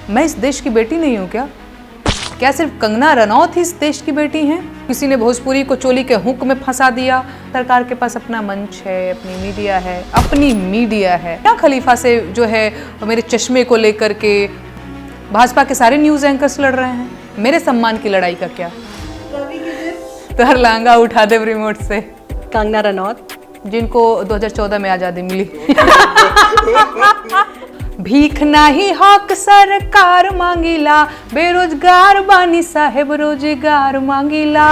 मैं इस देश की बेटी नहीं हूँ क्या? क्या सिर्फ कंगना रनौत ही इस देश की बेटी हैं? किसी ने भोजपुरी को चोली के हुक में फंसा दिया। सरकार के पास अपना मंच है, अपनी मीडिया है। क्या खलीफा से जो है मेरे चश्मे को लेकर के भाजपा के सारे न्यूज एंकर्स लड़ रहे हैं? मेरे सम्मान की लड़ाई का क्या? तो लहंगा उठा दे रिमोट से। कंगना रनौत, जिनको 2014 में आजादी मिली। भीख नाही हक सरकार मांगिला, बेरोजगार बानी साहेब रोजगार मांगिला।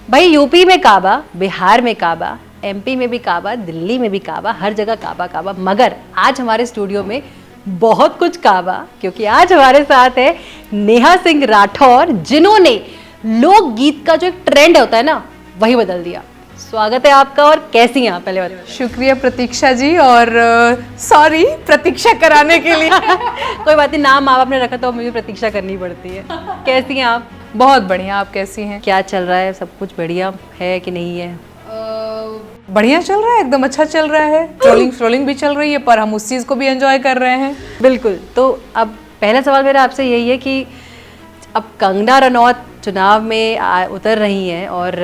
भाई यूपी में काबा, बिहार में काबा, एमपी में भी काबा, दिल्ली में भी काबा, हर जगह काबा काबा। मगर आज हमारे स्टूडियो में बहुत कुछ काबा, क्योंकि आज हमारे साथ है नेहा सिंह राठौर, जिन्होंने लोकगीत का जो एक ट्रेंड होता है ना, वही बदल दिया। स्वागत है आपका। और कैसी हैं आप? पहले बताइए। शुक्रिया प्रतीक्षा जी, और सॉरी प्रतीक्षा कराने के लिए। कोई बात नहीं, नाम आपने रखा तो मुझे प्रतीक्षा करनी पड़ती है। कैसी हैं आप? बहुत बढ़िया, आप कैसी हैं? क्या चल रहा है? सब कुछ बढ़िया है कि नहीं है? बढ़िया चल रहा है, एकदम अच्छा चल रहा है। ट्रोलिंग भी चल रही है, पर हम उस चीज़ को भी एंजॉय कर रहे हैं। बिल्कुल। तो अब पहला सवाल मेरा आपसे यही है कि अब कंगना रनौत चुनाव में उतर रही हैं और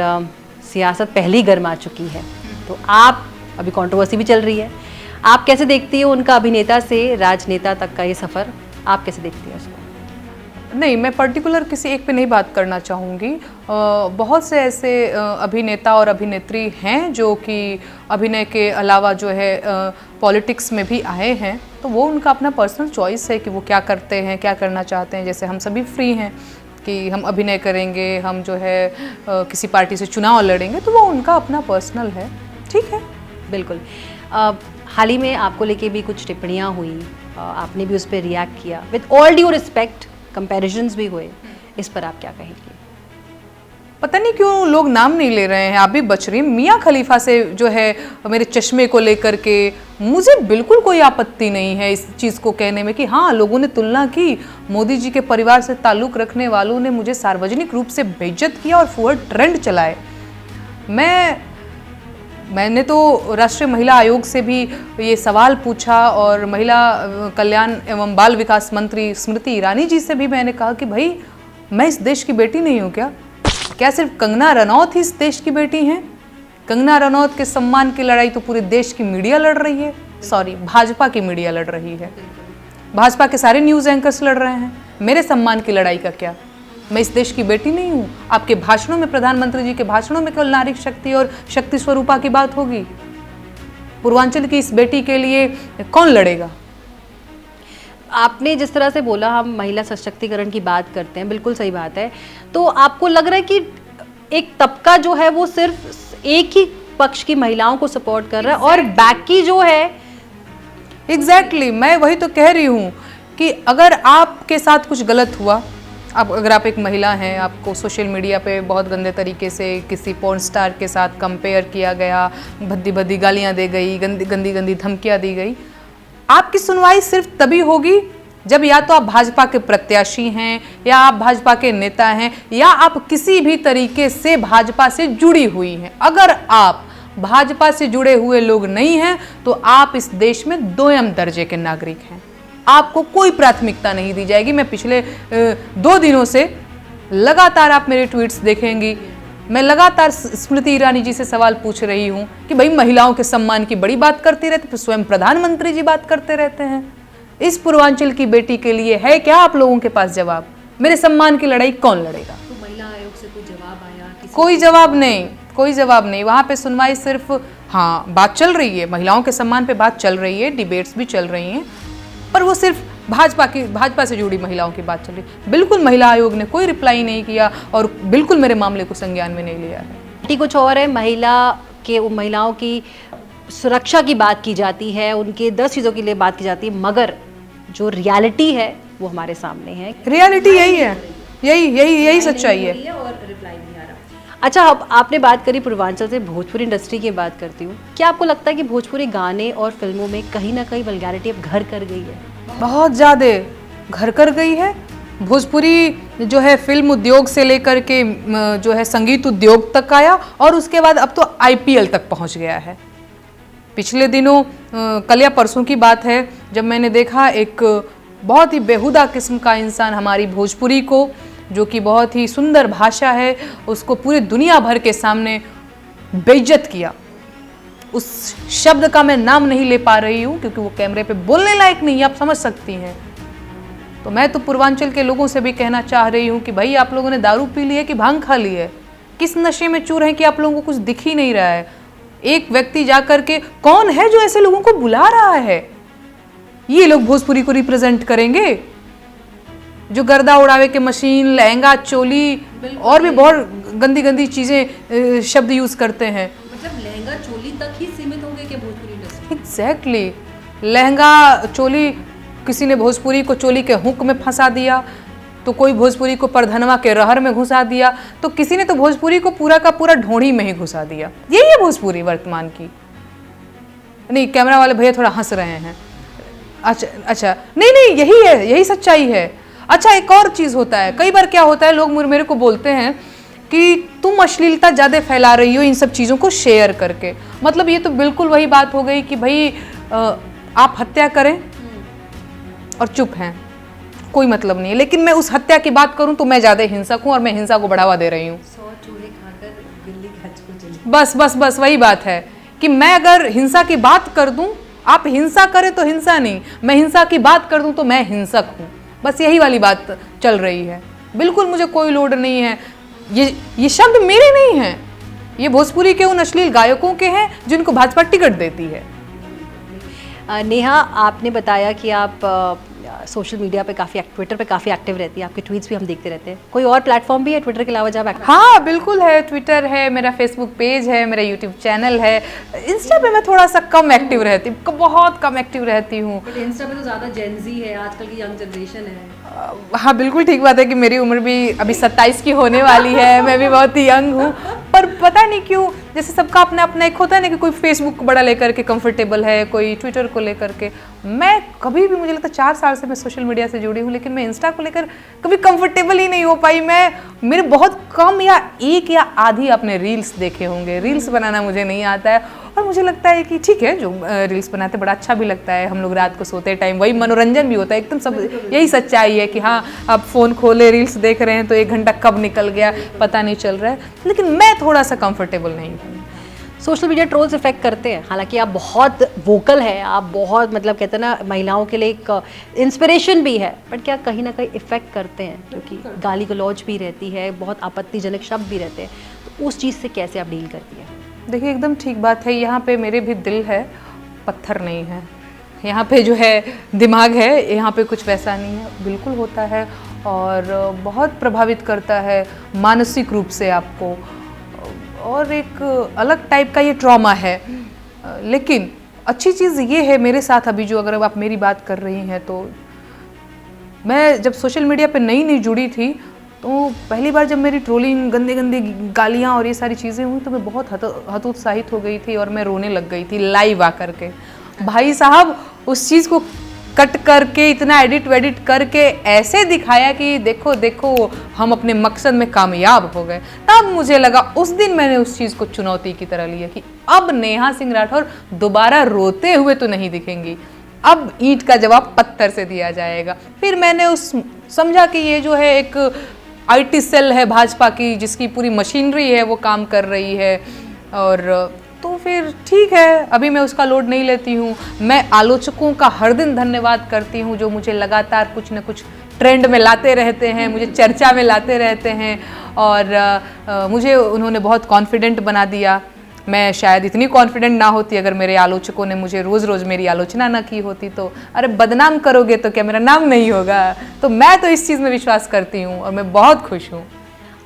सियासत पहली गर्मा चुकी है, तो आप, अभी कंट्रोवर्सी भी चल रही है, आप कैसे देखती हैं उनका अभिनेता से राजनेता तक का ये सफ़र? आप कैसे देखती हैं उसको? नहीं, मैं पर्टिकुलर किसी एक पे नहीं बात करना चाहूँगी। बहुत से ऐसे अभिनेता और अभिनेत्री हैं जो कि अभिनय के अलावा जो है पॉलिटिक्स में भी आए हैं, तो वो उनका अपना पर्सनल चॉइस है कि वो क्या करते हैं, क्या करना चाहते हैं। जैसे हम सभी फ्री हैं कि हम अभिनय करेंगे, हम जो है किसी पार्टी से चुनाव लड़ेंगे, तो वो उनका अपना पर्सनल है, ठीक है। बिल्कुल। हाल ही में आपको लेके भी कुछ टिप्पणियाँ हुई, आपने भी उस पर रिएक्ट किया। With all due respect, comparisons भी हुए, इस पर आप क्या कहेंगे? पता नहीं क्यों लोग नाम नहीं ले रहे हैं। आप भी बच रही हैं। मियाँ खलीफा से जो है मेरे चश्मे को लेकर के मुझे बिल्कुल कोई आपत्ति नहीं है इस चीज़ को कहने में कि हाँ, लोगों ने तुलना की, मोदी जी के परिवार से ताल्लुक़ रखने वालों ने मुझे सार्वजनिक रूप से बेइज्जत किया और फुहड़ ट्रेंड चलाए। मैंने तो राष्ट्रीय महिला आयोग से भी ये सवाल पूछा और महिला कल्याण एवं बाल विकास मंत्री स्मृति ईरानी जी से भी मैंने कहा कि भाई, मैं इस देश की बेटी नहीं हूँ क्या? क्या सिर्फ कंगना रनौत ही इस देश की बेटी हैं? कंगना रनौत के सम्मान की लड़ाई तो पूरे देश की मीडिया लड़ रही है। सॉरी, भाजपा की मीडिया लड़ रही है। भाजपा के सारे न्यूज़ एंकर्स लड़ रहे हैं। मेरे सम्मान की लड़ाई का क्या? मैं इस देश की बेटी नहीं हूँ? आपके भाषणों में, प्रधानमंत्री जी के भाषणों में केवल नारी शक्ति और शक्ति स्वरूपा की बात होगी। पूर्वांचल की इस बेटी के लिए कौन लड़ेगा? आपने जिस तरह से बोला, हम महिला सशक्तिकरण की बात करते हैं, बिल्कुल सही बात है। तो आपको लग रहा है कि एक तबका जो है वो सिर्फ एक ही पक्ष की महिलाओं को सपोर्ट कर रहा है और बाकी जो है एग्जैक्टली मैं वही तो कह रही हूँ कि अगर आपके साथ कुछ गलत हुआ, अगर आप एक महिला हैं, आपको सोशल मीडिया पे बहुत गंदे तरीके से किसी पॉर्न स्टार के साथ कंपेयर किया गया, भद्दी भद्दी गालियाँ दी गई, गंदी गंदी धमकियाँ दी गई, आपकी सुनवाई सिर्फ तभी होगी जब या तो आप भाजपा के प्रत्याशी हैं, या आप भाजपा के नेता हैं, या आप किसी भी तरीके से भाजपा से जुड़ी हुई हैं। अगर आप भाजपा से जुड़े हुए लोग नहीं हैं तो आप इस देश में दोयम दर्जे के नागरिक हैं। आपको कोई प्राथमिकता नहीं दी जाएगी। मैं पिछले 2 दिनों से लगातार, आप मेरे ट्वीट्स देखेंगी, मैं लगातार स्मृति ईरानी जी से सवाल पूछ रही हूँ कि भाई, महिलाओं के सम्मान की बड़ी बात करती रहती, फिर स्वयं प्रधानमंत्री जी बात करते रहते हैं। इस पूर्वांचल की बेटी के लिए है क्या आप लोगों के पास जवाब? मेरे सम्मान की लड़ाई कौन लड़ेगा? तो महिला आयोग से कोई जवाब आया? कोई जवाब नहीं, कोई जवाब नहीं। वहाँ पे सुनवाई सिर्फ, हाँ, बात चल रही है, महिलाओं के सम्मान पे बात चल रही है, डिबेट्स भी चल रही हैं, पर वो सिर्फ भाजपा से जुड़ी महिलाओं की बात चल रही है। बिल्कुल महिला आयोग ने कोई रिप्लाई नहीं किया और बिल्कुल मेरे मामले को संज्ञान में नहीं लिया है। कुछ और है, महिलाओं की सुरक्षा की बात की जाती है, उनके 10 चीज़ों के लिए बात की जाती है, मगर जो रियलिटी है वो हमारे सामने है। रियलिटी यही है, यही सच्चाई है। और रिप्लाई नहीं आ रहा। अच्छा, अब आपने बात करी पूर्वांचल से, भोजपुरी इंडस्ट्री की बात करती हूँ। क्या आपको लगता है कि भोजपुरी गाने और फिल्मों में कहीं ना कहीं वल्गैरिटी अब घर कर गई है? बहुत ज़्यादा घर कर गई है। भोजपुरी जो है फिल्म उद्योग से लेकर के जो है संगीत उद्योग तक आया और उसके बाद अब तो आईपीएल तक पहुंच गया है। पिछले दिनों कल या परसों की बात है जब मैंने देखा एक बहुत ही बेहुदा किस्म का इंसान हमारी भोजपुरी को, जो कि बहुत ही सुंदर भाषा है, उसको पूरी दुनिया भर के सामने बेइज्जत किया। उस शब्द का मैं नाम नहीं ले पा रही हूँ क्योंकि वो कैमरे पे बोलने लायक नहीं है, आप समझ सकती हैं। तो मैं तो पूर्वांचल के लोगों से भी कहना चाह रही हूँ कि भाई आप लोगों ने दारू पी ली है कि भांग खा ली है, किस नशे में चूर हैं कि आप लोगों को कुछ दिख ही नहीं रहा है। एक व्यक्ति जाकर के कौन है जो ऐसे लोगों को बुला रहा है? ये लोग भोजपुरी को रिप्रेजेंट करेंगे जो गर्दा उड़ावे के मशीन, लहंगा, चोली और भी बहुत गंदी गंदी चीजें शब्द यूज करते हैं। मतलब लहंगा चोली तक ही सीमित होंगे क्या भोजपुरी इंडस्ट्री? एग्जैक्टली, लहंगा चोली, किसी ने भोजपुरी को चोली के हुक में फंसा दिया, तो कोई भोजपुरी को परधनवा के रहर में घुसा दिया, तो किसी ने तो भोजपुरी को पूरा का पूरा ढोंढी में ही घुसा दिया। यही है भोजपुरी वर्तमान की। नहीं, कैमरा वाले भैया थोड़ा हंस रहे हैं। अच्छा, नहीं, यही है, यही सच्चाई है। अच्छा, एक और चीज होता है, कई बार क्या होता है, लोग मेरे को बोलते हैं कि तुम अश्लीलता ज्यादा फैला रही हो इन सब चीजों को शेयर करके। मतलब ये तो बिल्कुल वही बात हो गई कि भाई आप हत्या करें और चुप हैं, कोई मतलब नहीं है। लेकिन मैं उस हत्या की बात करूं तो मैं ज्यादा हिंसक हूं और मैं हिंसा को बढ़ावा दे रही हूं। 100 चूहे खाकर बिल्ली खच को चली। बस वही बात है कि मैं अगर हिंसा की बात कर दूं, आप हिंसा करें तो हिंसा नहीं, मैं हिंसा की बात कर दूं तो मैं हिंसक हूं। बस यही वाली बात चल रही है। बिल्कुल मुझे कोई लोड नहीं है। ये शब्द मेरे नहीं हैं, ये भोजपुरी के उन अश्लील गायकों के हैं जिनको भाजपा टिकट देती है। नेहा, आपने बताया कि आप सोशल मीडिया पे काफ़ी ट्विटर पे काफ़ी एक्टिव रहती है, आपके ट्वीट्स भी हम देखते रहते हैं। कोई और प्लेटफॉर्म भी है ट्विटर के अलावा जहाँ एक्टिव? हाँ बिल्कुल है, ट्विटर है, मेरा फेसबुक पेज है, मेरा यूट्यूब चैनल है। इंस्टा पे मैं थोड़ा सा कम एक्टिव रहती हूँ, बहुत कम एक्टिव रहती हूँ। बट इंस्टा पे तो ज़्यादा जेनजी है, आजकल की यंग जनरेशन है। हाँ बिल्कुल ठीक बात है कि मेरी उम्र भी अभी 27 की होने वाली है, मैं भी बहुत ही यंग हूँ। पर पता नहीं क्यों, जैसे सबका अपना अपना एक होता है ना कि कोई फेसबुक को बड़ा लेकर के कंफर्टेबल है, कोई ट्विटर को लेकर के। मैं कभी भी, मुझे लगता है 4 साल से मैं सोशल मीडिया से जुड़ी हूँ, लेकिन मैं इंस्टा को लेकर कभी कंफर्टेबल ही नहीं हो पाई। मेरे बहुत कम या एक या आधी आपने रील्स देखे होंगे। रील्स बनाना मुझे नहीं आता है और मुझे लगता है कि ठीक है, जो रील्स बनाते बड़ा अच्छा भी लगता है। हम लोग रात को सोते टाइम वही मनोरंजन भी होता है, एकदम सब यही सच्चाई है कि हाँ अब फ़ोन खोले, रील्स देख रहे हैं तो 1 घंटा कब निकल गया पता नहीं चल रहा है। लेकिन मैं थोड़ा सा कंफर्टेबल नहीं हूँ। सोशल मीडिया ट्रोल्स इफेक्ट करते हैं, हालांकि आप बहुत वोकल है, आप बहुत मतलब कहते हैं ना महिलाओं के लिए एक इंस्पिरेशन भी है, बट क्या कहीं ना कहीं इफेक्ट करते हैं? क्योंकि गाली गलौज भी रहती है, बहुत आपत्तिजनक शब्द भी रहते हैं, तो उस चीज़ से कैसे आप डील करती हैं? देखिए एकदम ठीक बात है, यहाँ पे मेरे भी दिल है, पत्थर नहीं है। यहाँ पे जो है दिमाग है, यहाँ पे कुछ वैसा नहीं है। बिल्कुल होता है और बहुत प्रभावित करता है मानसिक रूप से आपको, और एक अलग टाइप का ये ट्रॉमा है। लेकिन अच्छी चीज़ ये है मेरे साथ अभी, जो अगर आप मेरी बात कर रही हैं, तो मैं जब सोशल मीडिया पे नई जुड़ी थी तो पहली बार जब मेरी ट्रोलिंग, गंदे गंदे गालियाँ और ये सारी चीज़ें हुई तो मैं बहुत हतोत्साहित हो गई थी और मैं रोने लग गई थी लाइव आकर के। भाई साहब उस चीज़ को कट करके, इतना एडिट वेडिट करके ऐसे दिखाया कि देखो देखो हम अपने मकसद में कामयाब हो गए। तब मुझे लगा, उस दिन मैंने उस चीज़ को चुनौती की तरह लिया कि अब नेहा सिंह राठौर दोबारा रोते हुए तो नहीं दिखेंगी, अब ईंट का जवाब पत्थर से दिया जाएगा। फिर मैंने समझा कि ये जो है एक आईटी सेल है भाजपा की, जिसकी पूरी मशीनरी है वो काम कर रही है, और तो फिर ठीक है, अभी मैं उसका लोड नहीं लेती हूँ। मैं आलोचकों का हर दिन धन्यवाद करती हूँ जो मुझे लगातार कुछ न कुछ ट्रेंड में लाते रहते हैं, मुझे चर्चा में लाते रहते हैं, और मुझे उन्होंने बहुत कॉन्फिडेंट बना दिया। मैं शायद इतनी कॉन्फिडेंट ना होती अगर मेरे आलोचकों ने मुझे रोज़ रोज़ मेरी आलोचना ना की होती। तो अरे बदनाम करोगे तो क्या मेरा नाम नहीं होगा? तो मैं तो इस चीज़ में विश्वास करती हूँ और मैं बहुत खुश हूँ।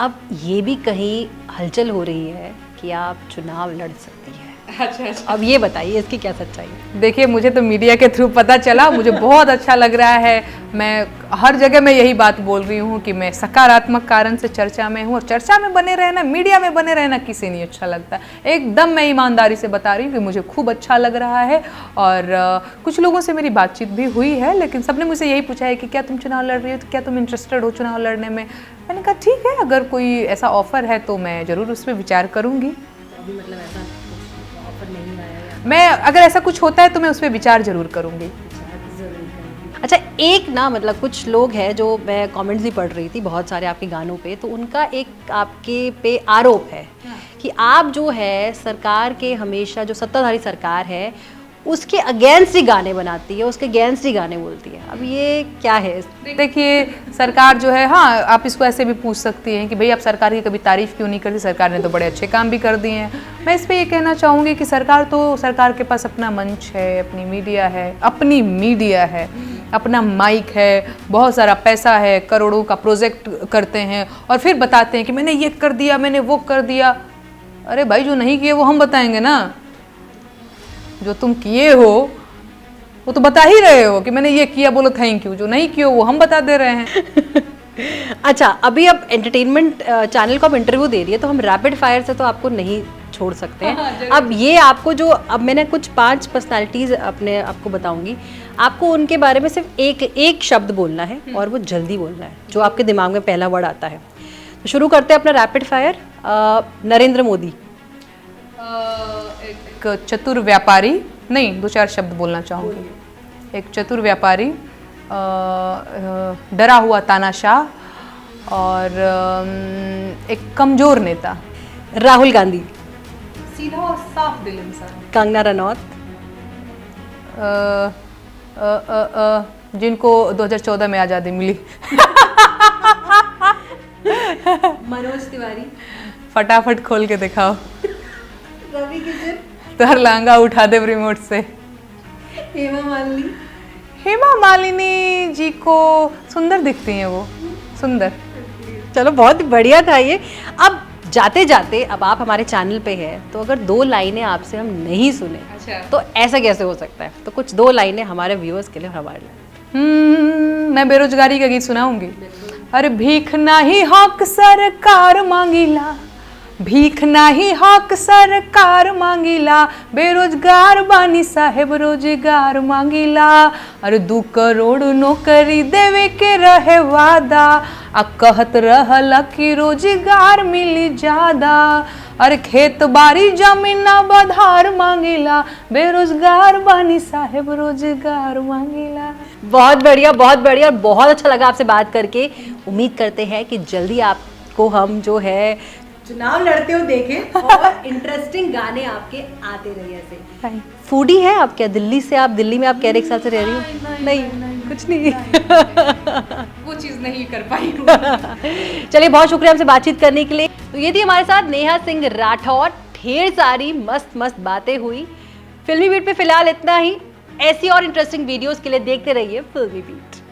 अब ये भी कहीं हलचल हो रही है कि आप चुनाव लड़ सकती है। अच्छा। अब ये बताइए इसकी क्या सच्चाई है? देखिए, मुझे तो मीडिया के थ्रू पता चला, मुझे बहुत अच्छा लग रहा है। मैं हर जगह मैं यही बात बोल रही हूँ कि मैं सकारात्मक कारण से चर्चा में हूँ, और चर्चा में बने रहना, मीडिया में बने रहना किसी नहीं अच्छा लगता। एकदम मैं ईमानदारी से बता रही हूँ कि मुझे खूब अच्छा लग रहा है। और कुछ लोगों से मेरी बातचीत भी हुई है, लेकिन सबने मुझसे यही पूछा है कि क्या तुम चुनाव लड़ रही हो, तो क्या तुम इंटरेस्टेड हो चुनाव लड़ने में। मैंने कहा ठीक है, अगर कोई ऐसा ऑफर है तो मैं ज़रूर उस पर विचार करूँगी। अभी मतलब ऐसा कुछ ऑफर नहीं आया है? मैं अगर ऐसा कुछ होता है तो मैं उस पर विचार जरूर करूँगी। अच्छा, एक ना मतलब कुछ लोग हैं जो मैं कमेंट्स भी पढ़ रही थी बहुत सारे आपके गानों पे, तो उनका एक आपके पे आरोप है कि आप जो है सरकार के, हमेशा जो सत्ताधारी सरकार है उसके अगेंस्ट ही गाने बनाती है, उसके अगेंस्ट ही गाने बोलती है। अब ये क्या है? देखिए, सरकार जो है, हाँ आप इसको ऐसे भी पूछ सकती हैं कि भाई आप सरकार की कभी तारीफ क्यों नहीं करती, सरकार ने तो बड़े अच्छे काम भी कर दिए हैं। मैं इस पर ये कहना चाहूँगी कि सरकार के पास अपना मंच है, अपनी मीडिया है, अपना माइक है, बहुत सारा पैसा है, करोड़ों का प्रोजेक्ट करते हैं और फिर बताते हैं कि मैंने ये कर दिया, मैंने वो कर दिया। अरे भाई, जो नहीं किए वो हम बताएंगे ना, जो तुम किए हो वो तो बता ही रहे हो कि मैंने ये किया, बोलो थैंक यू। जो नहीं किए वो हम बता दे रहे हैं। अच्छा, अभी अब एंटरटेनमें चैनल को आप इंटरव्यू दे रही है, तो हम रैपिड फायर से तो आपको नहीं छोड़ सकते हैं। अब ये आपको जो, अब मैंने कुछ 5 पर्सनालिटीज़ अपने आपको बताऊंगी, आपको उनके बारे में सिर्फ एक शब्द बोलना है और वो जल्दी बोलना है, जो आपके दिमाग में पहला वर्ड आता है। तो शुरू करते हैं अपना रैपिड फायर। नरेंद्र मोदी। एक चतुर व्यापारी, नहीं 2-4 शब्द बोलना चाहूँगी। एक चतुर व्यापारी, डरा हुआ तानाशाह और एक कमजोर नेता। राहुल गांधी। सीधा और साफ दिल इंसान। कंगना रनौत। जिनको 2014 में आज़ादी मिली। मनोज तिवारी। फटाफट खोल के दिखाओ। रवि किशन। तोहर लहंगा उठा दे रिमोट से। हेमा मालिनी जी को सुंदर दिखती हैं वो, सुंदर। चलो, बहुत बढ़िया था ये। अब जाते जाते, अब आप हमारे चैनल पे हैं, तो अगर 2 लाइनें आपसे हम नहीं सुने, अच्छा, तो ऐसा कैसे हो सकता है? तो कुछ 2 लाइनें हमारे व्यूअर्स के लिए और हमारे लिए। मैं बेरोजगारी का गीत सुनाऊंगी। अरे भीख नाही हक सरकार मांगीला, भीख नाही हक सरकार मांगीला, बेरोजगार बानी साहेब रोजगार मांगीला। अरे 2 करोड़ नौकरी देवे के रहे वादा, आ कहत रहला कि रोजगार मिली ज्यादा। अरे खेत बाड़ी जमीना बधार मांगीला, बेरोजगार बानी साहेब रोजगार मांगीला। बहुत बढ़िया, बहुत बढ़िया, बहुत अच्छा लगा आपसे बात करके। उम्मीद करते हैं कि जल्दी आपको हम जो है चुनाव लड़ते हो देखें और इंटरेस्टिंग गाने आपके आते रहे ऐसे। फूडी है आप क्या? दिल्ली में आप कह रहे 1 साल से रह रही हो? नहीं, कुछ नहीं। वो चीज़ नहीं कर पाई। चलिए, बहुत शुक्रिया हमसे बातचीत करने के लिए। तो ये थी हमारे साथ नेहा सिंह राठौर। ढेर सारी मस्त बातें हुई। फिल्मी बीट पे फिलहाल इतना ही। ऐसी और इंटरेस्टिंग वीडियोस के लिए देखते रहिए फिल्मी बीट।